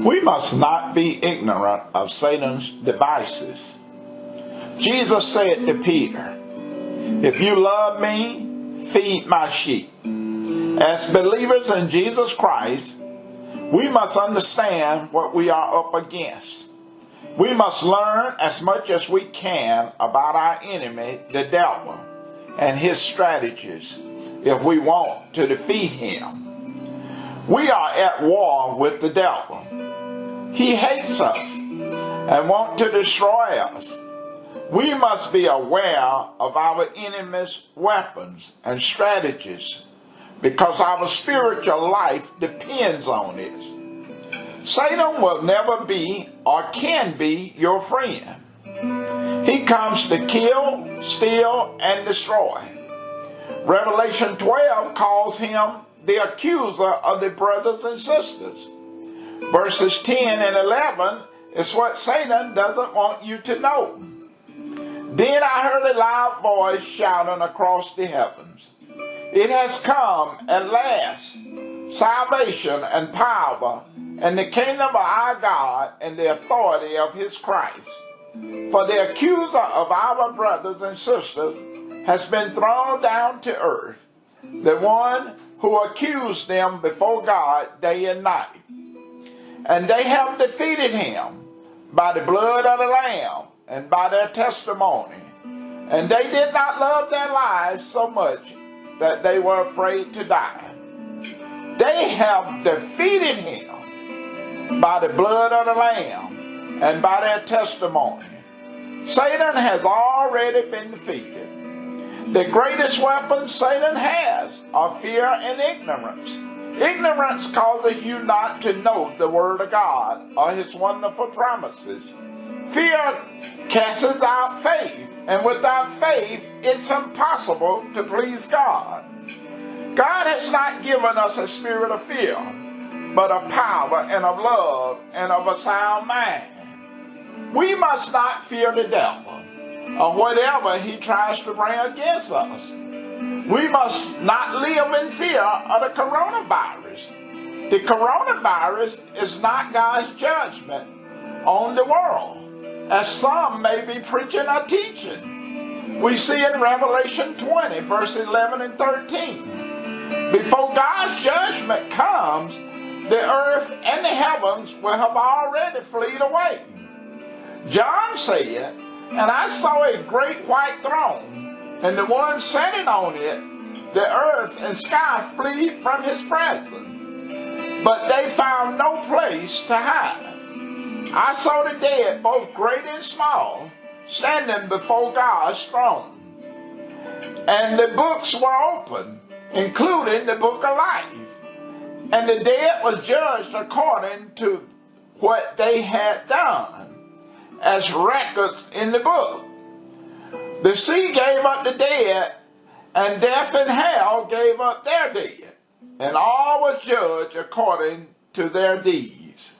We must not be ignorant of Satan's devices. Jesus said to Peter, "If you love me, feed my sheep." As believers in Jesus Christ, we must understand what we are up against. We must learn as much as we can about our enemy, the devil, and his strategies if we want to defeat him. We are at war with the devil. He hates us and wants to destroy us. We must be aware of our enemy's weapons and strategies because our spiritual life depends on it. Satan will never be or can be your friend. He comes to kill, steal, and destroy. Revelation 12 calls him the accuser of the brothers and sisters. Verses 10 and 11 is what Satan doesn't want you to know. Then I heard a loud voice shouting across the heavens, "It has come at last, salvation and power and the kingdom of our God and the authority of his Christ. For the accuser of our brothers and sisters has been thrown down to earth, the one who accused them before God day and night. And they have defeated him by the blood of the Lamb and by their testimony. And they did not love their lives so much that they were afraid to die." They have defeated him by the blood of the Lamb and by their testimony. Satan has already been defeated. The greatest weapons Satan has are fear and ignorance. Ignorance causes you not to know the Word of God or His wonderful promises. Fear casts out faith, and without faith, it's impossible to please God. God has not given us a spirit of fear, but of power and of love and of a sound mind. We must not fear the devil or whatever he tries to bring against us. We must not live in fear of the coronavirus. The coronavirus is not God's judgment on the world, as some may be preaching or teaching. We see in Revelation 20, verse 11 and 13. Before God's judgment comes, the earth and the heavens will have already fled away. John said, "And I saw a great white throne, and the one sitting on it, the earth and sky flee from his presence, but they found no place to hide. I saw the dead, both great and small, standing before God's throne. And the books were opened, including the book of life. And the dead was judged according to what they had done, as records in the book. The sea gave up the dead, and death and hell gave up their dead, and all was judged according to their deeds."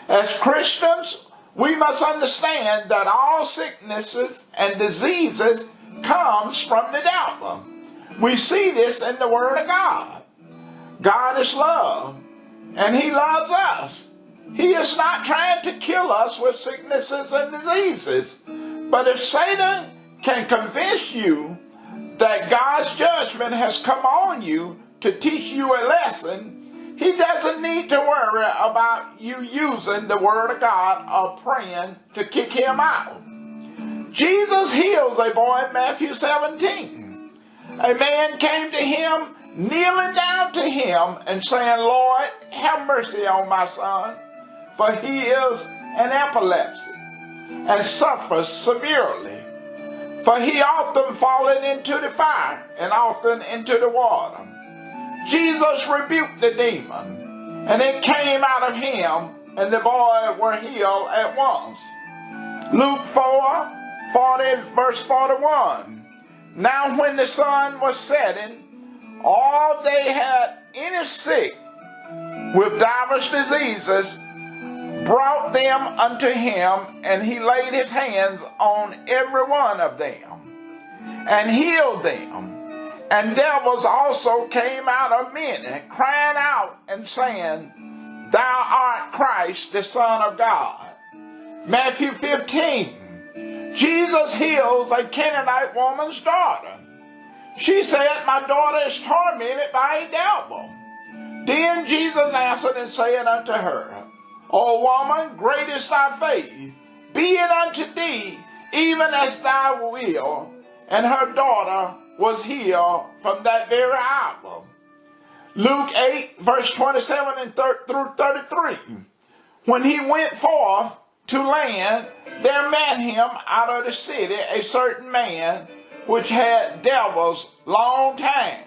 As Christians, we must understand that all sicknesses and diseases comes from the devil. We see this in the Word of God. God is love, and He loves us. He is not trying to kill us with sicknesses and diseases. But if Satan can convince you that God's judgment has come on you to teach you a lesson, he doesn't need to worry about you using the Word of God or praying to kick him out. Jesus heals a boy in Matthew 17. A man came to him, kneeling down to him and saying, "Lord, have mercy on my son, for he is an epilepsy and suffers severely. For he often fallen into the fire and often into the water." Jesus rebuked the demon, and it came out of him, and the boy were healed at once. Luke 4:40, verse 41. Now when the sun was setting, all they had any sick with divers diseases brought them unto him, and he laid his hands on every one of them, and healed them. And devils also came out of many, crying out and saying, thou art Christ, the Son of God. Matthew 15, Jesus heals a Canaanite woman's daughter. She said, my daughter is tormented by a devil. Then Jesus answered and said unto her, O woman, great is thy faith. Be it unto thee, even as thou wilt. And her daughter was healed from that very hour. Luke 8, verse 27 through 33. When he went forth to land, there met him out of the city a certain man which had devils long time,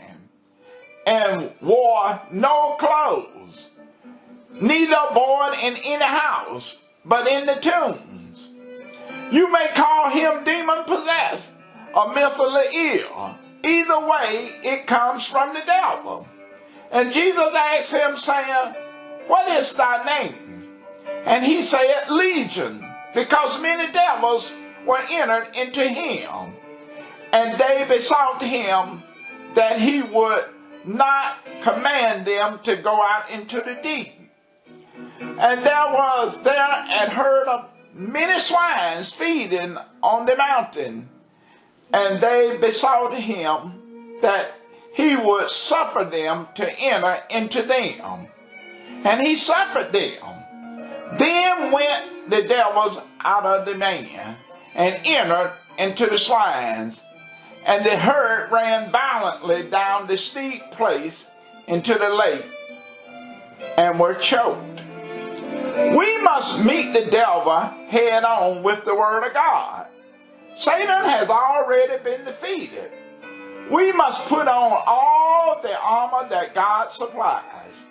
and wore no clothes, neither abode in any house, but in the tombs. You may call him demon-possessed or mentally ill. Either way, it comes from the devil. And Jesus asked him, saying, What is thy name? And he said, Legion, because many devils were entered into him. And they besought him that he would not command them to go out into the deep. And there was there an herd of many swines feeding on the mountain. And they besought him that he would suffer them to enter into them. And he suffered them. Then went the devils out of the man, and entered into the swines. And the herd ran violently down the steep place into the lake, and were choked. We must meet the devil head on with the word of God. Satan has already been defeated. We must put on all the armor that God supplies.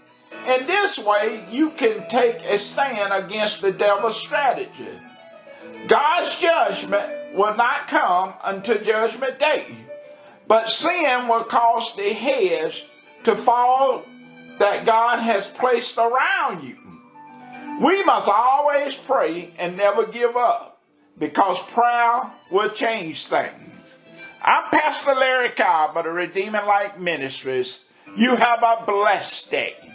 In this way, you can take a stand against the devil's strategy. God's judgment will not come until judgment day, but sin will cause the hedge to fall that God has placed around you. We must always pray and never give up, because prayer will change things. I'm Pastor Larry Cobb of the Redeeming Light Ministries. You have a blessed day.